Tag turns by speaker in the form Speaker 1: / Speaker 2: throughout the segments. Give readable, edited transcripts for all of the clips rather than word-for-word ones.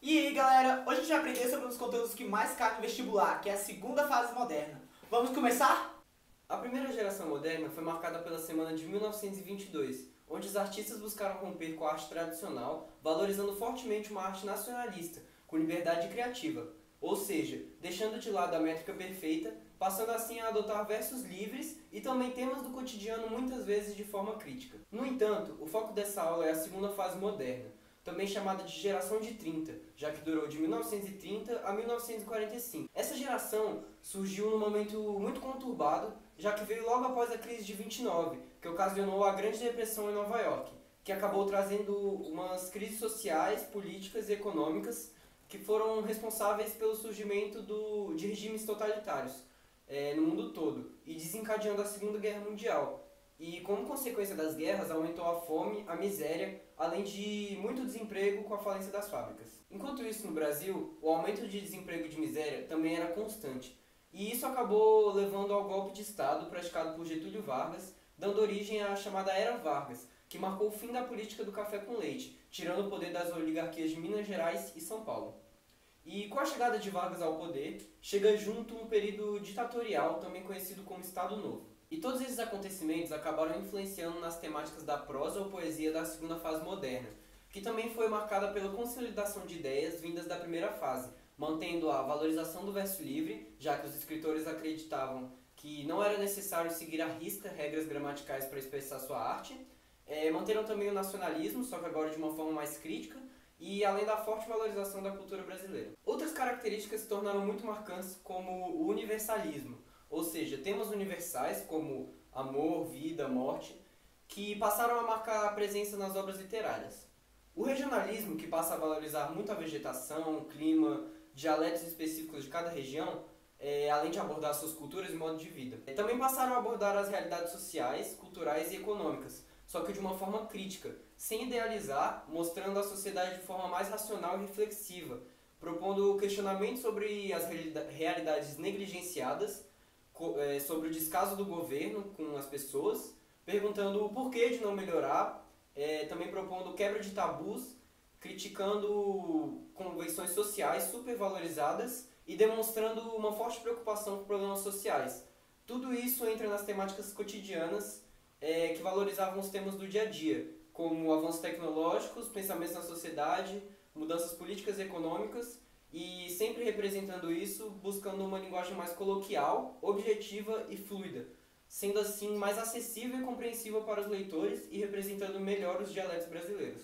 Speaker 1: E aí galera, hoje a gente vai aprender sobre um dos conteúdos que mais caem no vestibular, que é a segunda fase moderna. Vamos começar?
Speaker 2: A primeira geração moderna foi marcada pela semana de 1922, onde os artistas buscaram romper com a arte tradicional, valorizando fortemente uma arte nacionalista, com liberdade criativa, ou seja, deixando de lado a métrica perfeita, passando assim a adotar versos livres e também temas do cotidiano muitas vezes de forma crítica. No entanto, o foco dessa aula é a segunda fase moderna, também chamada de geração de 30, já que durou de 1930 a 1945. Essa geração surgiu num momento muito conturbado, já que veio logo após a crise de 29, que ocasionou a Grande Depressão em Nova York, que acabou trazendo umas crises sociais, políticas e econômicas que foram responsáveis pelo surgimento de regimes totalitários no mundo todo e desencadeando a Segunda Guerra Mundial. E como consequência das guerras, aumentou a fome, a miséria, além de muito desemprego com a falência das fábricas. Enquanto isso, no Brasil, o aumento de desemprego e de miséria também era constante. E isso acabou levando ao golpe de Estado praticado por Getúlio Vargas, dando origem à chamada Era Vargas, que marcou o fim da política do café com leite, tirando o poder das oligarquias de Minas Gerais e São Paulo. E com a chegada de Vargas ao poder, chega junto um período ditatorial, também conhecido como Estado Novo. E todos esses acontecimentos acabaram influenciando nas temáticas da prosa ou poesia da segunda fase moderna, que também foi marcada pela consolidação de ideias vindas da primeira fase, mantendo a valorização do verso livre, já que os escritores acreditavam que não era necessário seguir à risca regras gramaticais para expressar sua arte, manteram também o nacionalismo, só que agora de uma forma mais crítica, e além da forte valorização da cultura brasileira. Outras características se tornaram muito marcantes, como o universalismo, ou seja, temas universais como amor, vida, morte, que passaram a marcar a presença nas obras literárias. O regionalismo, que passa a valorizar muito a vegetação, o clima, dialetos específicos de cada região, além de abordar suas culturas e modo de vida. Também passaram a abordar as realidades sociais, culturais e econômicas, só que de uma forma crítica, sem idealizar, mostrando a sociedade de forma mais racional e reflexiva, propondo questionamentos sobre as realidades negligenciadas, sobre o descaso do governo com as pessoas, perguntando o porquê de não melhorar, também propondo quebra de tabus, criticando convenções sociais supervalorizadas e demonstrando uma forte preocupação com problemas sociais. Tudo isso entra nas temáticas cotidianas que valorizavam os temas do dia a dia, como avanços tecnológicos, pensamentos na sociedade, mudanças políticas e econômicas, e sempre representando isso, buscando uma linguagem mais coloquial, objetiva e fluida, sendo assim mais acessível e compreensível para os leitores e representando melhor os dialetos brasileiros.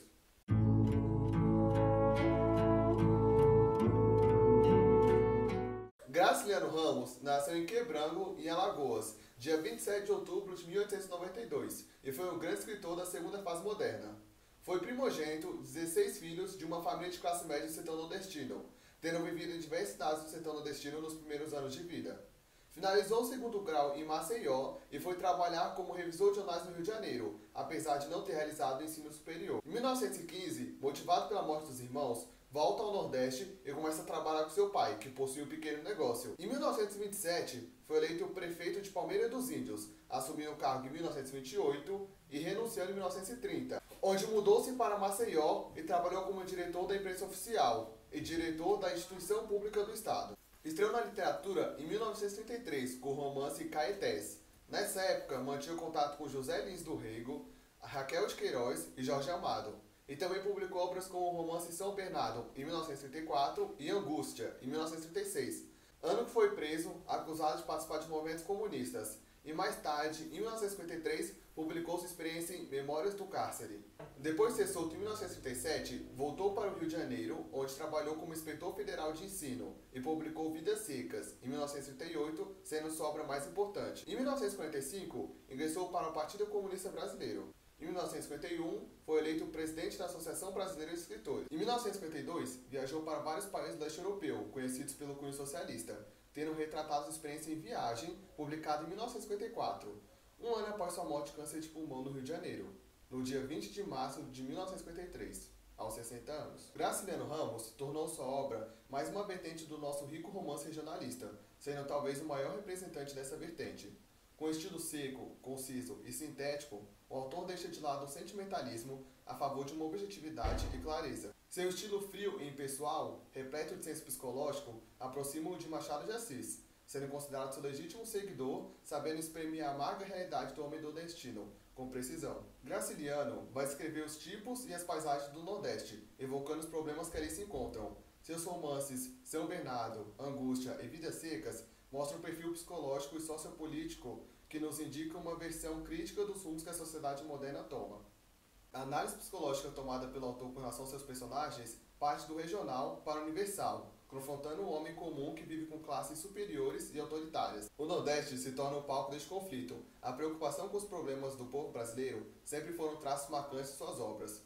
Speaker 3: Graciliano Ramos nasceu em Quebrango, em Alagoas, dia 27 de outubro de 1892, e foi um grande escritor da segunda fase moderna. Foi primogênito de 16 filhos de uma família de classe média do sertão nordestino, tendo vivido em diversas cidades do sertão nordestino nos primeiros anos de vida. Finalizou o segundo grau em Maceió e foi trabalhar como revisor de jornais no Rio de Janeiro, apesar de não ter realizado o ensino superior. Em 1915, motivado pela morte dos irmãos, volta ao Nordeste e começa a trabalhar com seu pai, que possui um pequeno negócio. Em 1927, foi eleito prefeito de Palmeira dos Índios, assumindo o cargo em 1928 e renunciando em 1930, onde mudou-se para Maceió e trabalhou como diretor da imprensa oficial e diretor da instituição pública do Estado. Estreou na literatura em 1933 com o romance Caetés. Nessa época, mantinha contato com José Lins do Rego, Raquel de Queiroz e Jorge Amado. E também publicou obras como o romance São Bernardo, em 1934, e Angústia, em 1936. Ano que foi preso, acusado de participar de movimentos comunistas. E mais tarde, em 1953, publicou sua experiência em Memórias do Cárcere. Depois de ser solto em 1937, voltou para o Rio de Janeiro, onde trabalhou como inspetor federal de ensino e publicou Vidas Secas, em 1938, sendo sua obra mais importante. Em 1945, ingressou para o Partido Comunista Brasileiro. Em 1951, foi eleito presidente da Associação Brasileira de Escritores. Em 1952, viajou para vários países do leste europeu, conhecidos pelo cunho socialista, tendo retratado sua experiência em Viagem, publicado em 1954, um ano após sua morte de câncer de pulmão no Rio de Janeiro, no dia 20 de março de 1953, aos 60 anos. Graciliano Ramos tornou sua obra mais uma vertente do nosso rico romance regionalista, sendo talvez o maior representante dessa vertente. Com estilo seco, conciso e sintético, o autor deixa de lado o sentimentalismo a favor de uma objetividade e clareza. Seu estilo frio e impessoal, repleto de senso psicológico, aproxima-o de Machado de Assis, sendo considerado seu legítimo seguidor, sabendo exprimir a amarga realidade do homem nordestino, com precisão. Graciliano vai escrever os tipos e as paisagens do Nordeste, evocando os problemas que ali se encontram. Seus romances São Bernardo, Angústia e Vidas Secas mostram um perfil psicológico e sociopolítico que nos indica uma versão crítica dos rumos que a sociedade moderna toma. A análise psicológica tomada pelo autor com relação aos seus personagens parte do regional para o universal, confrontando o homem comum que vive com classes superiores e autoritárias. O Nordeste se torna o palco deste conflito. A preocupação com os problemas do povo brasileiro sempre foram traços marcantes de suas obras.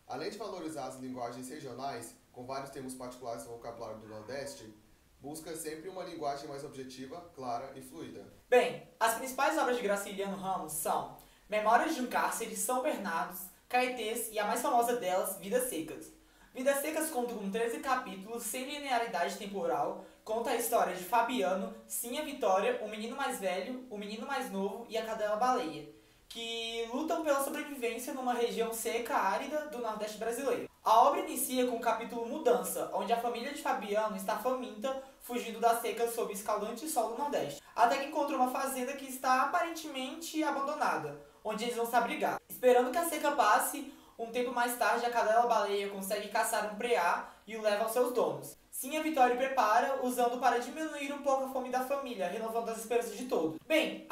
Speaker 3: Além de valorizar as linguagens regionais, com vários termos particulares do vocabulário do Nordeste, busca sempre uma linguagem mais objetiva, clara e fluida.
Speaker 1: Bem, as principais obras de Graciliano Ramos são Memórias de um Cárcere, São Bernardo, Caetés e a mais famosa delas, Vidas Secas. Vidas Secas conta com 13 capítulos, sem linearidade temporal, conta a história de Fabiano, Sinha Vitória, o menino mais velho, o menino mais novo e a cadela baleia, que lutam pela sobrevivência numa região seca, árida do Nordeste brasileiro. A obra inicia com o capítulo Mudança, onde a família de Fabiano está faminta, fugindo da seca sob o escaldante sol do Nordeste, até que encontra uma fazenda que está aparentemente abandonada, onde eles vão se abrigar. Esperando que a seca passe, um tempo mais tarde a cadela baleia consegue caçar um preá e o leva aos seus donos. Sinha Vitória prepara, usando para diminuir um pouco a fome da família, renovando as esperanças de todos. Bem,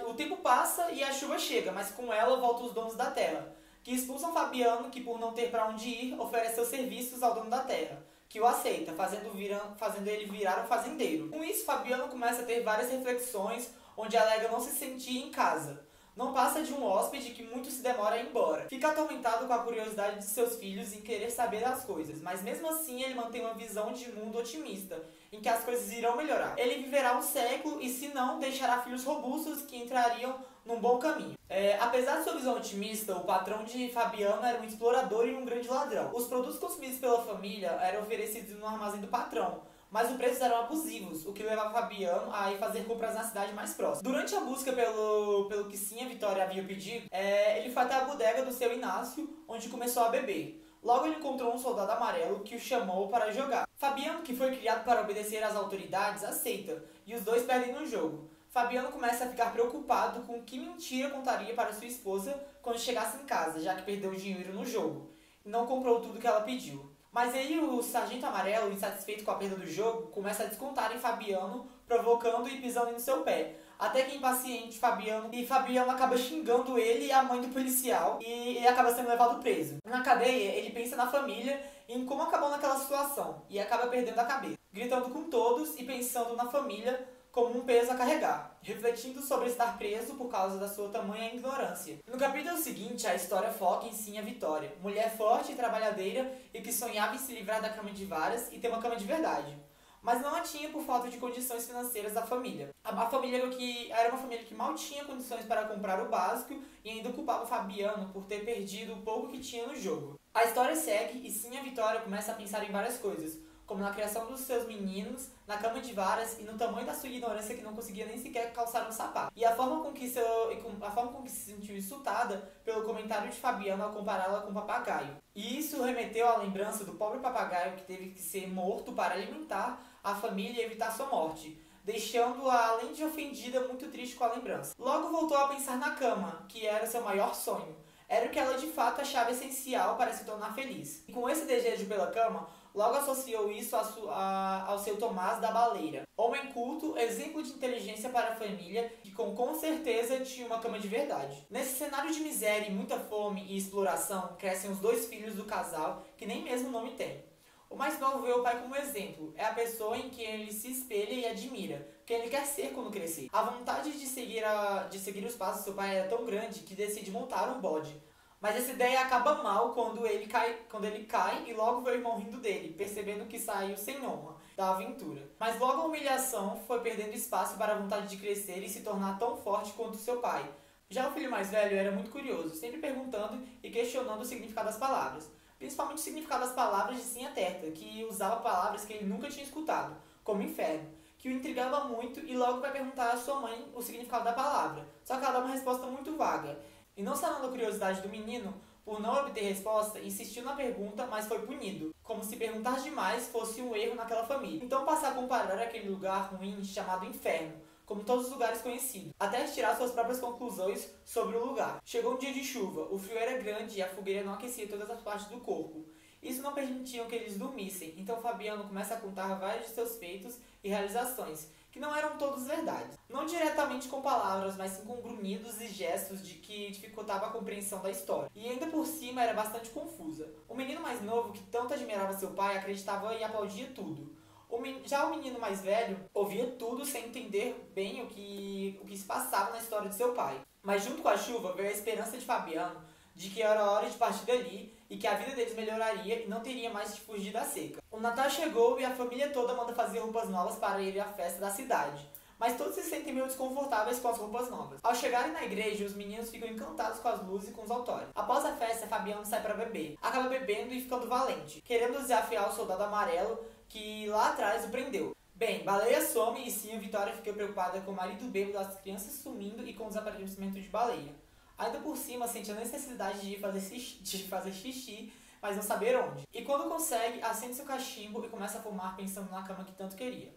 Speaker 1: o tempo passa e a chuva chega, mas com ela voltam os donos da terra, que expulsam Fabiano, que por não ter para onde ir, oferece seus serviços ao dono da terra, que o aceita, fazendo ele virar um fazendeiro. Com isso, Fabiano começa a ter várias reflexões, onde alega não se sentir em casa. Não passa de um hóspede que muito se demora a ir embora. Fica atormentado com a curiosidade de seus filhos em querer saber das coisas, mas mesmo assim ele mantém uma visão de mundo otimista, em que as coisas irão melhorar. Ele viverá um século e, se não, deixará filhos robustos que entrariam num bom caminho. Apesar de sua visão otimista, o patrão de Fabiano era um explorador e um grande ladrão. Os produtos consumidos pela família eram oferecidos no armazém do patrão, mas os preços eram abusivos, o que levava Fabiano a ir fazer compras na cidade mais próxima. Durante a busca pelo que Sinha Vitória havia pedido, ele foi até a bodega do seu Inácio, onde começou a beber. Logo ele encontrou um soldado amarelo que o chamou para jogar. Fabiano, que foi criado para obedecer às autoridades, aceita, e os dois perdem no jogo. Fabiano começa a ficar preocupado com que mentira contaria para sua esposa quando chegasse em casa, já que perdeu o dinheiro no jogo, e não comprou tudo que ela pediu. Mas aí o Sargento Amarelo, insatisfeito com a perda do jogo, começa a descontar em Fabiano, provocando e pisando no seu pé. Até que impaciente, Fabiano acaba xingando ele e a mãe do policial, e ele acaba sendo levado preso. Na cadeia, ele pensa na família e em como acabou naquela situação, e acaba perdendo a cabeça, gritando com todos e pensando na família como um peso a carregar, refletindo sobre estar preso por causa da sua tamanha ignorância. No capítulo seguinte, a história foca em Sinha Vitória, mulher forte e trabalhadeira e que sonhava em se livrar da cama de varas e ter uma cama de verdade. Mas não a tinha por falta de condições financeiras da família. A família que era uma família que mal tinha condições para comprar o básico e ainda culpava Fabiano por ter perdido o pouco que tinha no jogo. A história segue e Sinha Vitória começa a pensar em várias coisas, como na criação dos seus meninos, na cama de varas e no tamanho da sua ignorância que não conseguia nem sequer calçar um sapato. E a forma com que se sentiu insultada pelo comentário de Fabiano ao compará-la com um papagaio. E isso remeteu à lembrança do pobre papagaio que teve que ser morto para alimentar a família e evitar sua morte, deixando-a, além de ofendida, muito triste com a lembrança. Logo voltou a pensar na cama, que era seu maior sonho. Era o que ela de fato achava essencial para se tornar feliz. E com esse desejo pela cama, logo associou isso ao seu Tomás da Baleira, homem culto, exemplo de inteligência para a família, que com certeza tinha uma cama de verdade. Nesse cenário de miséria e muita fome e exploração, crescem os dois filhos do casal, que nem mesmo nome tem. O mais novo vê o pai como exemplo, é a pessoa em quem ele se espelha e admira, quem ele quer ser quando crescer. A vontade de seguir os passos do seu pai era tão grande que decide montar um bode. Mas essa ideia acaba mal quando ele cai e logo vê o irmão rindo dele, percebendo que saiu sem honra da aventura. Mas logo a humilhação foi perdendo espaço para a vontade de crescer e se tornar tão forte quanto seu pai. Já o filho mais velho era muito curioso, sempre perguntando e questionando o significado das palavras. Principalmente o significado das palavras de Sinha Terta, que usava palavras que ele nunca tinha escutado, como inferno, que o intrigava muito e logo vai perguntar à sua mãe o significado da palavra. Só que ela dá uma resposta muito vaga. E não sanando a curiosidade do menino, por não obter resposta, insistiu na pergunta, mas foi punido, como se perguntar demais fosse um erro naquela família. Então passa a comparar aquele lugar ruim chamado Inferno, como todos os lugares conhecidos, até tirar suas próprias conclusões sobre o lugar. Chegou um dia de chuva, o frio era grande e a fogueira não aquecia todas as partes do corpo. Isso não permitia que eles dormissem, então Fabiano começa a contar vários de seus feitos e realizações, que não eram todos verdades. Não diretamente com palavras, mas sim com grunhidos e gestos de que dificultava a compreensão da história. E ainda por cima era bastante confusa. O menino mais novo, que tanto admirava seu pai, acreditava e aplaudia tudo. Já o menino mais velho ouvia tudo sem entender bem o que se passava na história de seu pai. Mas junto com a chuva veio a esperança de Fabiano de que era hora de partir dali e que a vida deles melhoraria e não teria mais que fugir da seca. O Natal chegou e a família toda manda fazer roupas novas para ir à festa da cidade. Mas todos se sentem meio desconfortáveis com as roupas novas. Ao chegarem na igreja, os meninos ficam encantados com as luzes e com os autórios. Após a festa, Fabiano sai para beber. Acaba bebendo e ficando valente, querendo desafiar o soldado amarelo que lá atrás o prendeu. Bem, Baleia some e sim, a Vitória fica preocupada com o marido bêbado, as crianças sumindo e com o desaparecimento de Baleia. Ainda por cima, sente a necessidade de fazer xixi, mas não saber onde. E quando consegue, acende seu cachimbo e começa a fumar pensando na cama que tanto queria.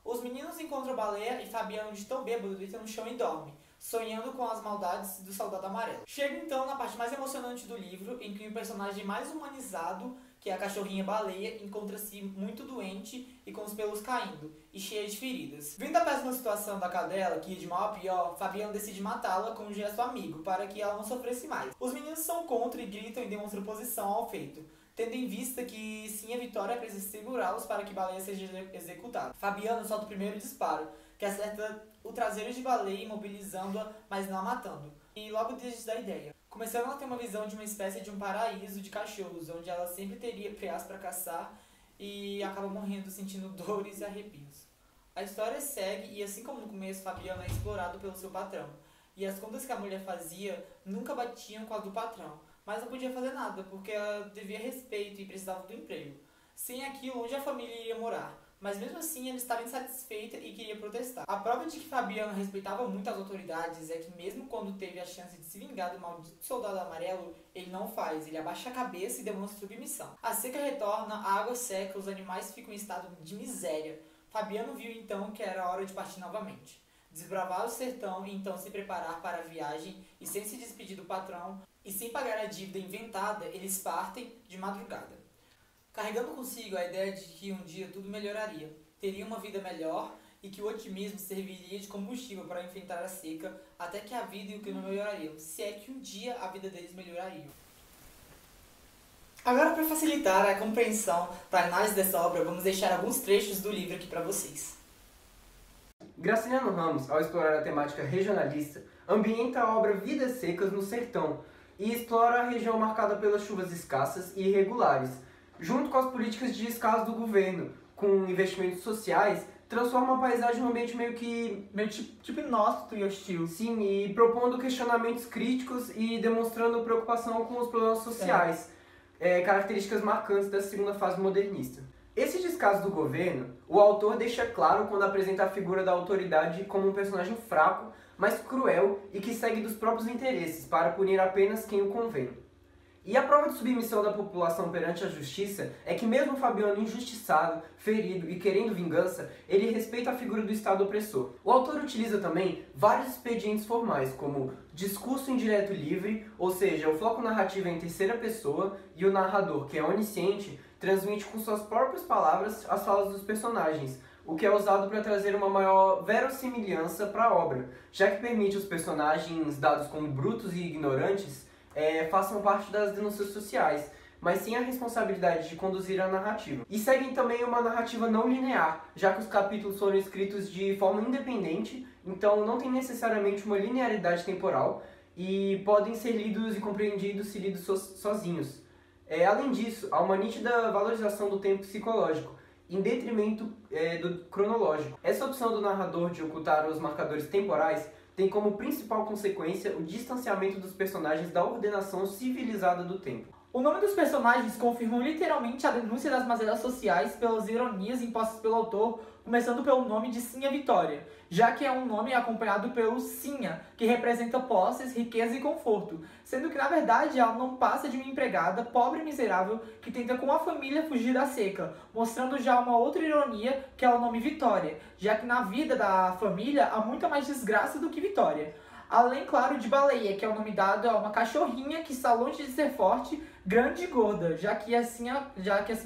Speaker 1: Os meninos encontram Baleia e Fabiano, de tão bêbado, deita no chão e dorme, sonhando com as maldades do soldado amarelo. Chega então na parte mais emocionante do livro, em que o personagem mais humanizado, que é a cachorrinha Baleia, encontra-se muito doente e com os pelos caindo, e cheia de feridas. Vindo a péssima situação da cadela, que ia de mal a pior, Fabiano decide matá-la com um gesto amigo, para que ela não sofresse mais. Os meninos são contra e gritam e demonstram oposição ao feito, tendo em vista que sim, a Vitória precisa segurá-los para que Baleia seja executada. Fabiano solta o primeiro disparo, que acerta o traseiro de Baleia, imobilizando-a, mas não a matando. E logo desiste da ideia, começando a ter uma visão de uma espécie de um paraíso de cachorros, onde ela sempre teria preás para caçar e acaba morrendo sentindo dores e arrepios. A história segue e, assim como no começo, Fabiano é explorado pelo seu patrão. E as contas que a mulher fazia nunca batiam com as do patrão, mas não podia fazer nada, porque ela devia respeito e precisava do emprego. Sem aquilo, onde a família iria morar? Mas mesmo assim, ele estava insatisfeita e queria protestar. A prova de que Fabiano respeitava muito as autoridades é que mesmo quando teve a chance de se vingar do maldito soldado amarelo, ele não faz, ele abaixa a cabeça e demonstra submissão. A seca retorna, a água seca, os animais ficam em estado de miséria. Fabiano viu então que era hora de partir novamente. Desbravar o sertão e então se preparar para a viagem, e sem se despedir do patrão e sem pagar a dívida inventada, eles partem de madrugada, carregando consigo a ideia de que um dia tudo melhoraria, teria uma vida melhor e que o otimismo serviria de combustível para enfrentar a seca até que a vida e o clima melhorariam, se é que um dia a vida deles melhoraria. Agora, para facilitar a compreensão da análise dessa obra, vamos deixar alguns trechos do livro aqui para vocês.
Speaker 2: Graciliano Ramos, ao explorar a temática regionalista, ambienta a obra Vidas Secas no Sertão e explora a região marcada pelas chuvas escassas e irregulares, junto com as políticas de descaso do governo, com investimentos sociais, transforma a paisagem num ambiente meio tipo inóspito e hostil. Sim, e propondo questionamentos críticos e demonstrando preocupação com os problemas sociais, características marcantes da segunda fase modernista. Esse descaso do governo, o autor deixa claro quando apresenta a figura da autoridade como um personagem fraco, mas cruel e que segue dos próprios interesses para punir apenas quem o convém. E a prova de submissão da população perante a justiça é que mesmo Fabiano injustiçado, ferido e querendo vingança, ele respeita a figura do Estado opressor. O autor utiliza também vários expedientes formais, como discurso indireto livre, ou seja, o foco narrativo é em terceira pessoa e o narrador, que é onisciente, transmite com suas próprias palavras as falas dos personagens, o que é usado para trazer uma maior verossimilhança para a obra, já que permite os personagens, dados como brutos e ignorantes, façam parte das denúncias sociais, mas sem a responsabilidade de conduzir a narrativa. E seguem também uma narrativa não linear, já que os capítulos foram escritos de forma independente, então não tem necessariamente uma linearidade temporal e podem ser lidos e compreendidos se lidos sozinhos. Além disso, há uma nítida valorização do tempo psicológico, em detrimento do cronológico. Essa opção do narrador de ocultar os marcadores temporais tem como principal consequência o distanciamento dos personagens da ordenação civilizada do tempo.
Speaker 1: O nome dos personagens confirmam literalmente a denúncia das mazelas sociais pelas ironias impostas pelo autor, começando pelo nome de Sinha Vitória, já que é um nome acompanhado pelo Sinha, que representa posses, riqueza e conforto, sendo que na verdade ela não passa de uma empregada pobre e miserável que tenta com a família fugir da seca, mostrando já uma outra ironia que é o nome Vitória, já que na vida da família há muita mais desgraça do que vitória. Além, claro, de Baleia, que é o nome dado a uma cachorrinha que está longe de ser forte, grande e gorda, já que assim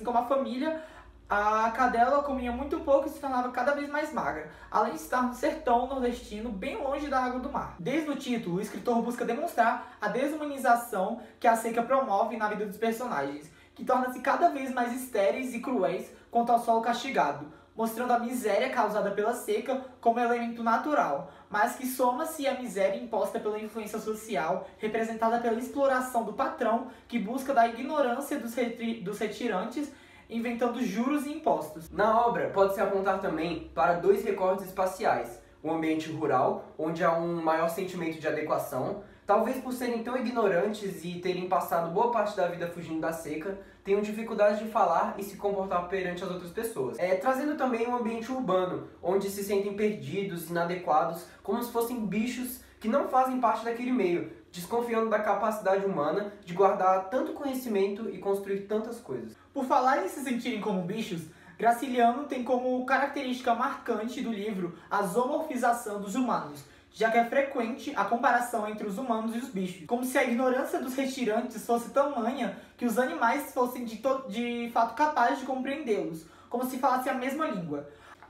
Speaker 1: como a família, a cadela comia muito pouco e se tornava cada vez mais magra, além de estar no sertão nordestino, bem longe da água do mar. Desde o título, o escritor busca demonstrar a desumanização que a seca promove na vida dos personagens, que torna-se cada vez mais estéreis e cruéis quanto ao solo castigado, mostrando a miséria causada pela seca como elemento natural, mas que soma-se à miséria imposta pela influência social, representada pela exploração do patrão, que busca da ignorância dos retirantes, inventando juros e impostos.
Speaker 2: Na obra, pode-se apontar também para 2 recortes espaciais: o ambiente rural, onde há um maior sentimento de adequação, talvez por serem tão ignorantes e terem passado boa parte da vida fugindo da seca, tenham dificuldade de falar e se comportar perante as outras pessoas. Trazendo também um ambiente urbano, onde se sentem perdidos, inadequados, como se fossem bichos que não fazem parte daquele meio, desconfiando da capacidade humana de guardar tanto conhecimento e construir tantas coisas.
Speaker 1: Por falar em se sentirem como bichos, Graciliano tem como característica marcante do livro a zoomorfização dos humanos, já que é frequente a comparação entre os humanos e os bichos, como se a ignorância dos retirantes fosse tamanha que os animais fossem de fato capazes de compreendê-los, como se falassem a mesma língua.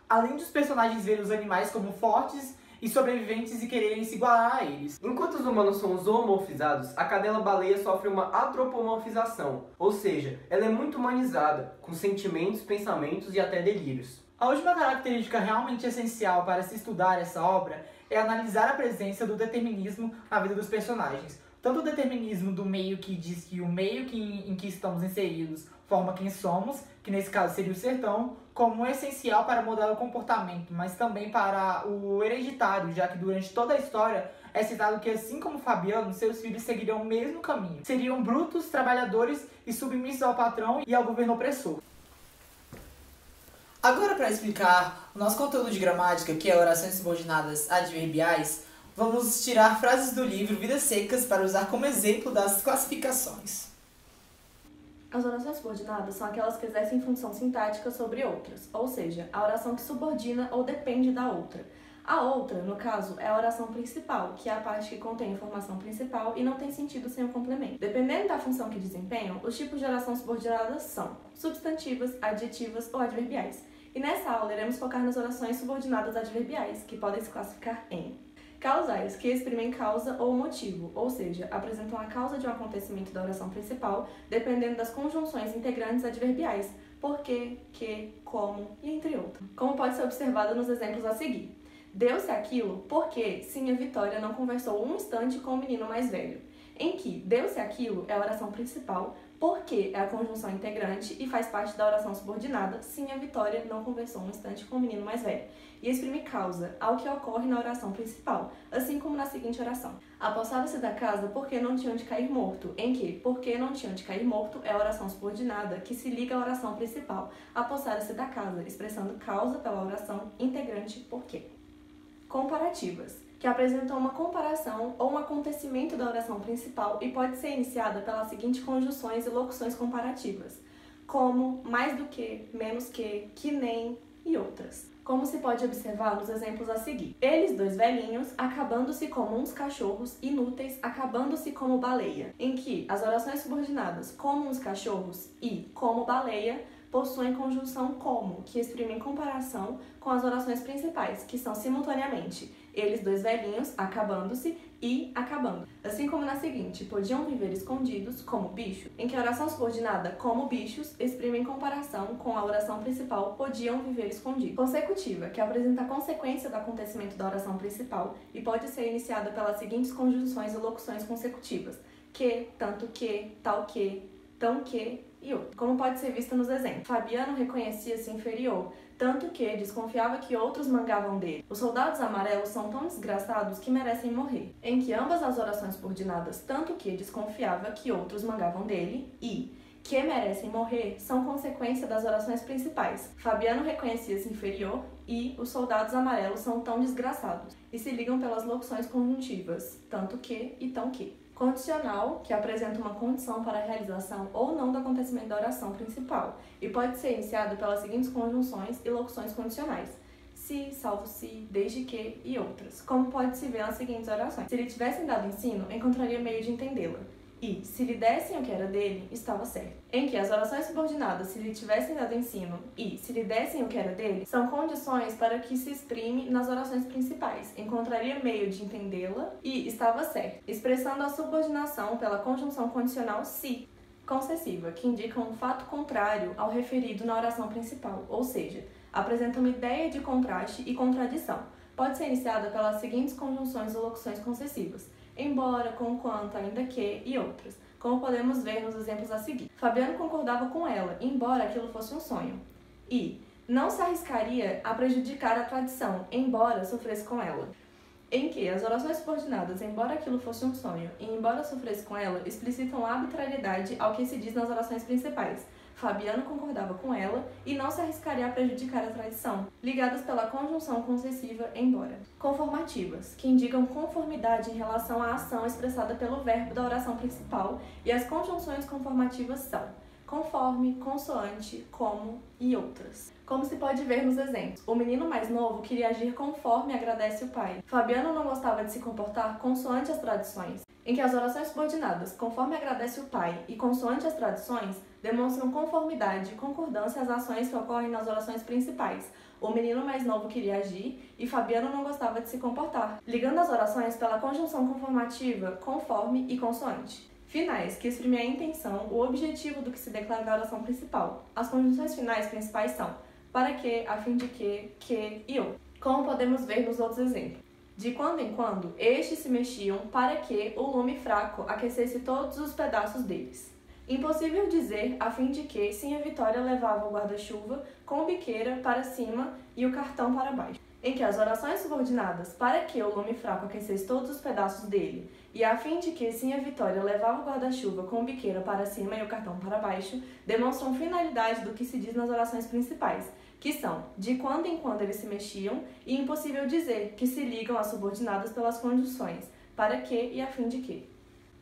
Speaker 1: Além dos personagens verem os animais como fortes e sobreviventes e quererem se igualar a eles.
Speaker 2: Enquanto os humanos são zoomorfizados, a cadela-baleia sofre uma antropomorfização, ou seja, ela é muito humanizada, com sentimentos, pensamentos e até delírios.
Speaker 1: A última característica realmente essencial para se estudar essa obra é analisar a presença do determinismo na vida dos personagens. Tanto o determinismo do meio que diz que o meio em que estamos inseridos forma quem somos, que nesse caso seria o sertão, como essencial para mudar o comportamento, mas também para o hereditário, já que durante toda a história é citado que, assim como Fabiano, seus filhos seguiriam o mesmo caminho. Seriam brutos, trabalhadores e submissos ao patrão e ao governo opressor. Agora, para explicar o nosso conteúdo de gramática, que é orações subordinadas adverbiais, vamos tirar frases do livro Vidas Secas para usar como exemplo das classificações.
Speaker 4: As orações subordinadas são aquelas que exercem função sintática sobre outras, ou seja, a oração que subordina ou depende da outra. A outra, no caso, é a oração principal, que é a parte que contém a informação principal e não tem sentido sem o complemento. Dependendo da função que desempenham, os tipos de oração subordinadas são substantivas, adjetivas ou adverbiais. E nessa aula iremos focar nas orações subordinadas adverbiais, que podem se classificar em causais, que exprimem causa ou motivo, ou seja, apresentam a causa de um acontecimento da oração principal, dependendo das conjunções integrantes adverbiais, porque, que, como e entre outros. Como pode ser observado nos exemplos a seguir. Deu-se aquilo porque Sinha Vitória não conversou um instante com o menino mais velho. Em que deu-se aquilo é a oração principal, porque é a conjunção integrante e faz parte da oração subordinada, Sinha Vitória não conversou um instante com o menino mais velho. E exprime causa ao que ocorre na oração principal, assim como na seguinte oração. Apossava-se da casa porque não tinham de cair morto, em que porque não tinham de cair morto é a oração subordinada que se liga à oração principal. Apossara-se da casa, expressando causa pela oração integrante porque. Comparativas, que apresentam uma comparação ou um acontecimento da oração principal e pode ser iniciada pelas seguintes conjunções e locuções comparativas, como, mais do que, menos que nem e outras. Como se pode observar nos exemplos a seguir. Eles, 2 velhinhos, acabando-se como uns cachorros, inúteis, acabando-se como baleia, em que as orações subordinadas como uns cachorros e como baleia possuem conjunção como, que exprimem comparação com as orações principais, que são simultaneamente eles, 2 velhinhos, acabando-se e acabando. Assim como na seguinte, podiam viver escondidos como bicho, em que a oração subordinada como bichos exprime comparação com a oração principal, podiam viver escondidos. Consecutiva, que apresenta a consequência do acontecimento da oração principal e pode ser iniciada pelas seguintes conjunções e locuções consecutivas: que, tanto que, tal que, tão que, e outras. Como pode ser visto nos exemplos. Fabiano reconhecia-se inferior, tanto que desconfiava que outros mangavam dele. Os soldados amarelos são tão desgraçados que merecem morrer. Em que ambas as orações subordinadas, tanto que desconfiava que outros mangavam dele e que merecem morrer, são consequência das orações principais. Fabiano reconhecia-se inferior e os soldados amarelos são tão desgraçados, e se ligam pelas locuções conjuntivas, tanto que e tão que. Condicional, que apresenta uma condição para a realização ou não do acontecimento da oração principal, e pode ser iniciado pelas seguintes conjunções e locuções condicionais: se, salvo se, desde que e outras, como pode-se ver nas seguintes orações. Se lhe tivessem dado ensino, encontraria meio de entendê-la. E, se lhe dessem o que era dele, estava certo. Em que as orações subordinadas, se lhe tivessem dado ensino e, se lhe dessem o que era dele, são condições para que se exprime nas orações principais. Encontraria meio de entendê-la e estava certo, expressando a subordinação pela conjunção condicional se, concessiva, que indica um fato contrário ao referido na oração principal, ou seja, apresenta uma ideia de contraste e contradição. Pode ser iniciada pelas seguintes conjunções ou locuções concessivas: embora, conquanto, ainda que e outras, como podemos ver nos exemplos a seguir. Fabiano concordava com ela, embora aquilo fosse um sonho, e não se arriscaria a prejudicar a tradição, embora sofresse com ela. Em que as orações subordinadas, embora aquilo fosse um sonho e embora sofresse com ela, explicitam arbitrariedade ao que se diz nas orações principais. Fabiano concordava com ela e não se arriscaria a prejudicar a tradição, ligadas pela conjunção concessiva embora. Conformativas, que indicam conformidade em relação à ação expressada pelo verbo da oração principal, e as conjunções conformativas são conforme, consoante, como e outras. Como se pode ver nos exemplos, o menino mais novo queria agir conforme agradece o pai. Fabiano não gostava de se comportar consoante as tradições. Em que as orações subordinadas, conforme agradece o pai e consoante as tradições, demonstram conformidade e concordância às ações que ocorrem nas orações principais. O menino mais novo queria agir e Fabiano não gostava de se comportar, ligando as orações pela conjunção conformativa, conforme e consoante. Finais, que exprimem a intenção, o objetivo do que se declara na oração principal. As conjunções finais principais são para que, a fim de que e outro. Como podemos ver nos outros exemplos. De quando em quando, estes se mexiam para que o lume fraco aquecesse todos os pedaços deles. Impossível dizer, a fim de que, sim, a Vitória levava o guarda-chuva com biqueira para cima e o cartão para baixo. Em que as orações subordinadas, para que o lume fraco aquecesse todos os pedaços dele, e a fim de que, sim, a Vitória levava o guarda-chuva com biqueira para cima e o cartão para baixo, demonstram finalidade do que se diz nas orações principais, que são, de quando em quando eles se mexiam, e impossível dizer, que se ligam às subordinadas pelas conjunções, para que e a fim de que.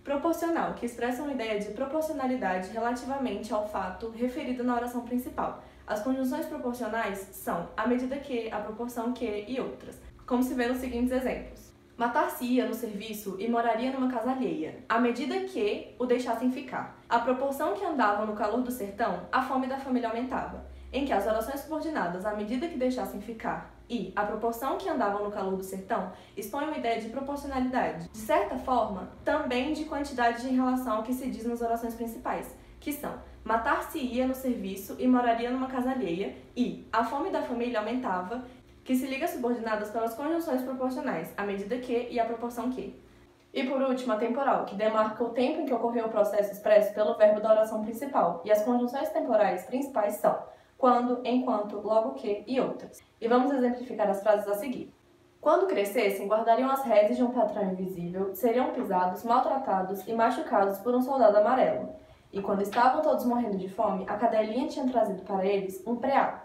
Speaker 4: Proporcional, que expressa uma ideia de proporcionalidade relativamente ao fato referido na oração principal. As conjunções proporcionais são à medida que, à proporção que e outras, como se vê nos seguintes exemplos. Matar-se-ia no serviço e moraria numa casa alheia, à medida que o deixassem ficar. À proporção que andavam no calor do sertão, a fome da família aumentava. Em que as orações subordinadas, à medida que deixassem ficar, e à proporção que andavam no calor do sertão, expõem uma ideia de proporcionalidade, de certa forma, também de quantidade em relação ao que se diz nas orações principais, que são matar-se-ia no serviço e moraria numa casa alheia, e a fome da família aumentava, que se liga às subordinadas pelas conjunções proporcionais, à medida que e à proporção que. E por último, a temporal, que demarca o tempo em que ocorreu o processo expresso pelo verbo da oração principal, e as conjunções temporais principais são quando, enquanto, logo que e outras. E vamos exemplificar as frases a seguir. Quando crescessem, guardariam as redes de um patrão invisível, seriam pisados, maltratados e machucados por um soldado amarelo. E quando estavam todos morrendo de fome, a cadelinha tinha trazido para eles um preá.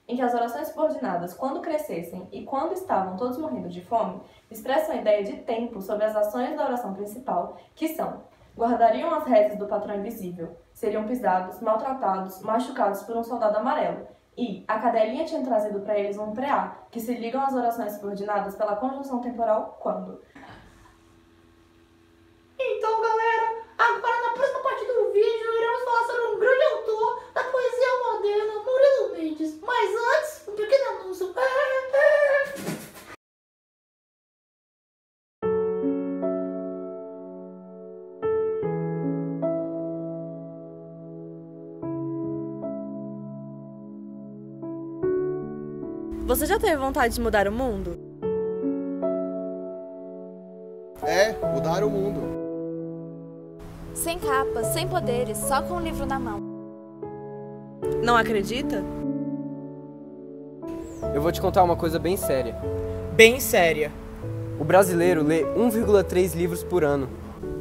Speaker 4: Em que as orações subordinadas, quando crescessem e quando estavam todos morrendo de fome, expressam a ideia de tempo sobre as ações da oração principal, que são: guardariam as redes do patrão invisível, seriam pisados, maltratados, machucados por um soldado amarelo, e a cadelinha tinha trazido para eles um preá, que se ligam às orações subordinadas pela conjunção temporal quando.
Speaker 1: Então, galera, agora na próxima parte do vídeo iremos falar sobre um grande autor da poesia moderna, Murilo Mendes. Mas antes, um pequeno anúncio.
Speaker 4: Você já teve vontade de mudar o mundo?
Speaker 3: É, mudar o mundo.
Speaker 5: Sem capas, sem poderes, só com um livro na mão.
Speaker 4: Não acredita?
Speaker 2: Eu vou te contar uma coisa bem séria.
Speaker 1: Bem séria.
Speaker 2: O brasileiro lê 1,3 livros por ano.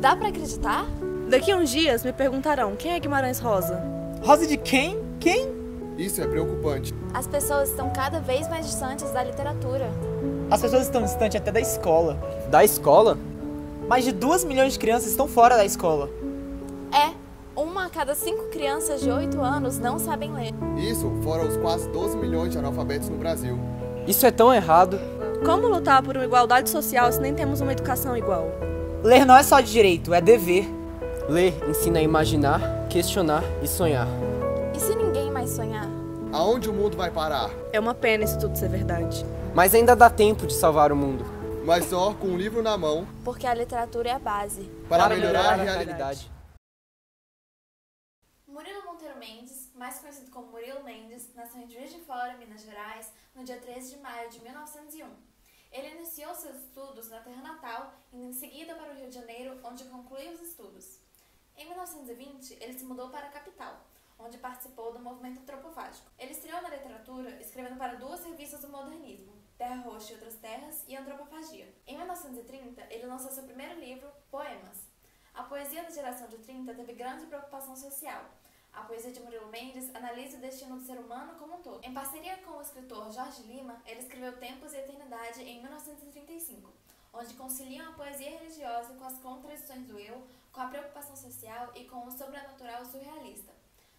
Speaker 5: Dá pra acreditar?
Speaker 4: Daqui a uns dias me perguntarão quem é Guimarães Rosa.
Speaker 1: Rosa de quem? Quem?
Speaker 3: Isso é preocupante.
Speaker 5: As pessoas estão cada vez mais distantes da literatura.
Speaker 1: As pessoas estão distantes até da escola.
Speaker 2: Da escola?
Speaker 1: Mais de 2 milhões de crianças estão fora da escola.
Speaker 5: É, 1 a cada 5 crianças de 8 anos não sabem ler.
Speaker 3: Isso fora os quase 12 milhões de analfabetos no Brasil.
Speaker 2: Isso é tão errado.
Speaker 4: Como lutar por uma igualdade social se nem temos uma educação igual?
Speaker 1: Ler não é só de direito, é dever.
Speaker 2: Ler ensina a imaginar, questionar e sonhar.
Speaker 5: E se ninguém mais sonhar?
Speaker 3: Aonde o mundo vai parar?
Speaker 4: É uma pena isso tudo ser verdade.
Speaker 2: Mas ainda dá tempo de salvar o mundo.
Speaker 3: Mas só com um livro na mão
Speaker 5: Porque a literatura é a base.
Speaker 3: para
Speaker 1: Para
Speaker 3: melhorar a
Speaker 1: melhorar a
Speaker 3: realidade.
Speaker 5: Murilo Monteiro Mendes, mais conhecido como Murilo Mendes, nasceu em Juiz de Fora, Minas Gerais, no dia 13 de maio de 1901. Ele iniciou seus estudos na terra natal, indo em seguida para o Rio de Janeiro, onde concluiu os estudos. Em 1920, ele se mudou para a capital, onde participou do movimento antropofágico. Ele estreou na literatura escrevendo para 2 revistas do modernismo, Terra Roxa e Outras Terras e Antropofagia. Em 1930, ele lançou seu primeiro livro, Poemas. A poesia da geração de 30 teve grande preocupação social. A poesia de Murilo Mendes analisa o destino do ser humano como um todo. Em parceria com o escritor Jorge Lima, ele escreveu Tempos e Eternidade em 1935, onde conciliam a poesia religiosa com as contradições do eu, com a preocupação social e com o sobrenatural surrealista.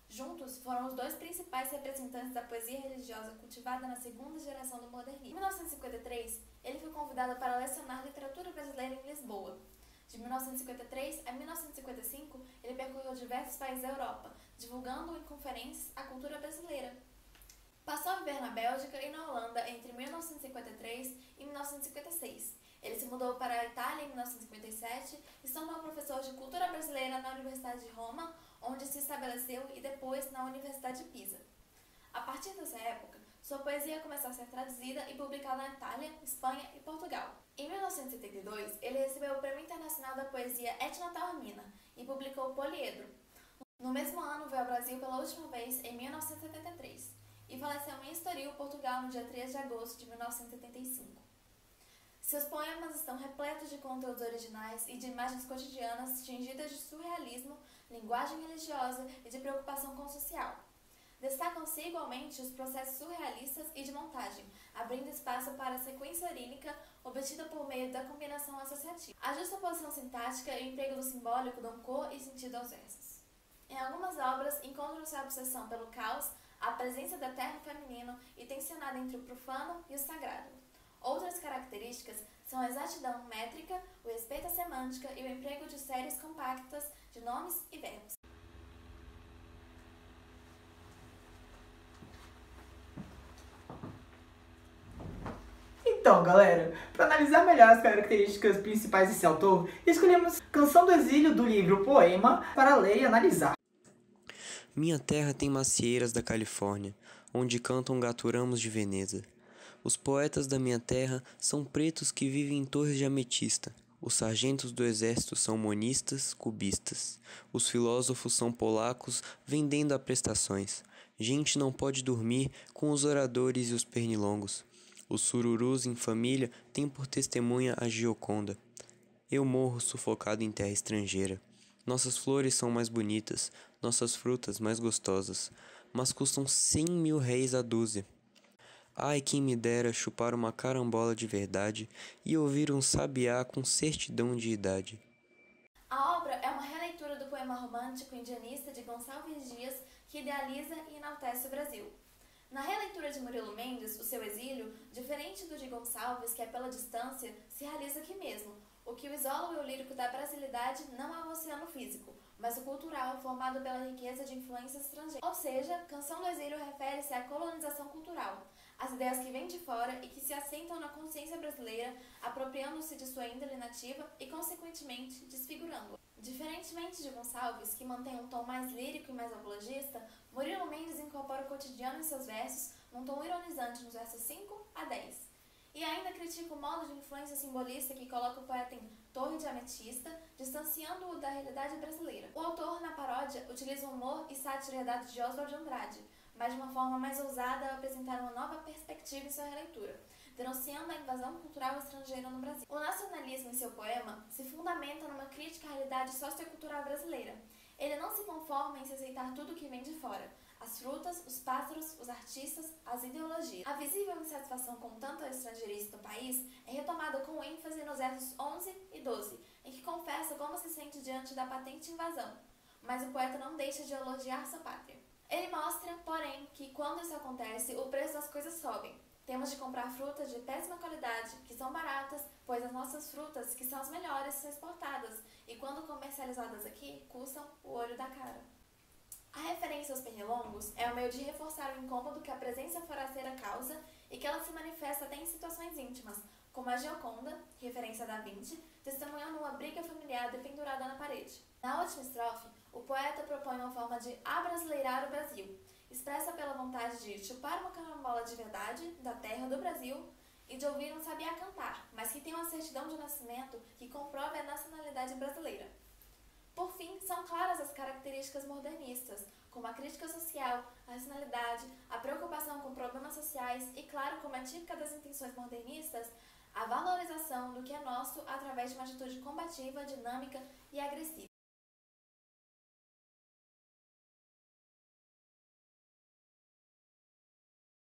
Speaker 5: Juntos, foram os 2 principais representantes da poesia religiosa cultivada na segunda geração do modernismo. Em 1953, ele foi convidado para lecionar literatura brasileira em Lisboa. De 1953 a 1955, ele percorreu diversos países da Europa, divulgando em conferências a cultura brasileira. Passou a viver na Bélgica e na Holanda entre 1953 e 1956. Ele se mudou para a Itália em 1957 e se tornou professor de cultura brasileira na Universidade de Roma, onde se estabeleceu, e depois na Universidade de Pisa. A partir dessa época, sua poesia começou a ser traduzida e publicada na Itália, Espanha e Portugal. Em 1972, ele recebeu o Prêmio Internacional da Poesia Etna Taormina e publicou Poliedro. No mesmo ano, veio ao Brasil pela última vez em 1973 e faleceu em Estoril, Portugal, no dia 3 de agosto de 1975. Seus poemas estão repletos de conteúdos originais e de imagens cotidianas tingidas de surrealismo, linguagem religiosa e de preocupação com o social. Destacam-se igualmente os processos surrealistas e de montagem, abrindo espaço para a sequência orínica obtida por meio da combinação associativa. A justa posição sintática e o emprego do simbólico dão cor e sentido aos versos. Em algumas obras, encontram-se a obsessão pelo caos, a presença do eterno feminino e tensionada entre o profano e o sagrado. Outras características são a exatidão métrica, o respeito à semântica e o emprego de séries compactas de nomes e verbos.
Speaker 1: Então, galera, para analisar melhor as características principais desse autor, escolhemos Canção do Exílio do livro Poema para ler e analisar.
Speaker 6: Minha terra tem macieiras da Califórnia, onde cantam gaturamos de Veneza. Os poetas da minha terra são pretos que vivem em torres de ametista. Os sargentos do exército são monistas, cubistas. Os filósofos são polacos, vendendo a prestações. Gente não pode dormir com os oradores e os pernilongos. Os sururus em família têm por testemunha a Gioconda. Eu morro sufocado em terra estrangeira. Nossas flores são mais bonitas, nossas frutas mais gostosas, mas custam 100.000 réis a dúzia. Ai, quem me dera chupar uma carambola de verdade e ouvir um sabiá com certidão de idade.
Speaker 5: A obra é uma releitura do poema romântico indianista de Gonçalves Dias, que idealiza e enaltece o Brasil. Na releitura de Murilo Mendes, o seu exílio, diferente do de Gonçalves, que é pela distância, se realiza aqui mesmo. O que o isola o eu lírico da brasilidade não é o oceano físico, mas o cultural, formado pela riqueza de influências estrangeiras. Ou seja, Canção do Exílio refere-se à colonização cultural, às ideias que vêm de fora e que se assentam na consciência brasileira, apropriando-se de sua índole nativa e, consequentemente, desfigurando-a. Diferentemente de Gonçalves, que mantém um tom mais lírico e mais apologista, Murilo Mendes incorpora o cotidiano em seus versos, num tom ironizante nos versos 5 a 10. E ainda critica o modo de influência simbolista que coloca o poeta em torre de ametista, distanciando-o da realidade brasileira. O autor, na paródia, utiliza o humor e sátira herdados de Oswald de Andrade, mas de uma forma mais ousada ao apresentar uma nova perspectiva em sua releitura, denunciando a invasão cultural estrangeira no Brasil. O nacionalismo em seu poema se fundamenta numa crítica à realidade sociocultural brasileira. Ele não se conforma em se aceitar tudo que vem de fora, as frutas, os pássaros, os artistas, as ideologias. A visível insatisfação com tanto estrangeirismo no país é retomada com ênfase nos versos 11 e 12, em que confessa como se sente diante da patente invasão, mas o poeta não deixa de elogiar sua pátria. Ele mostra, porém, que quando isso acontece, o preço das coisas sobe. Temos de comprar frutas de péssima qualidade, que são baratas, pois as nossas frutas, que são as melhores, são exportadas, e quando comercializadas aqui, custam o olho da cara. A referência aos pernilongos é um meio de reforçar o incômodo que a presença forasteira causa e que ela se manifesta até em situações íntimas, como a Gioconda, referência a Da Vinci, testemunhando uma briga familiar pendurada na parede. Na última estrofe, o poeta propõe uma forma de abrasileirar o Brasil, expressa pela vontade de chupar uma carambola de verdade da terra do Brasil e de ouvir um sabiá cantar, mas que tem uma certidão de nascimento que comprove a nacionalidade brasileira. Por fim, são claras as características modernistas, como a crítica social, a racionalidade, a preocupação com problemas sociais e, claro, como é típica das intenções modernistas, a valorização do que é nosso através de uma atitude combativa, dinâmica e agressiva.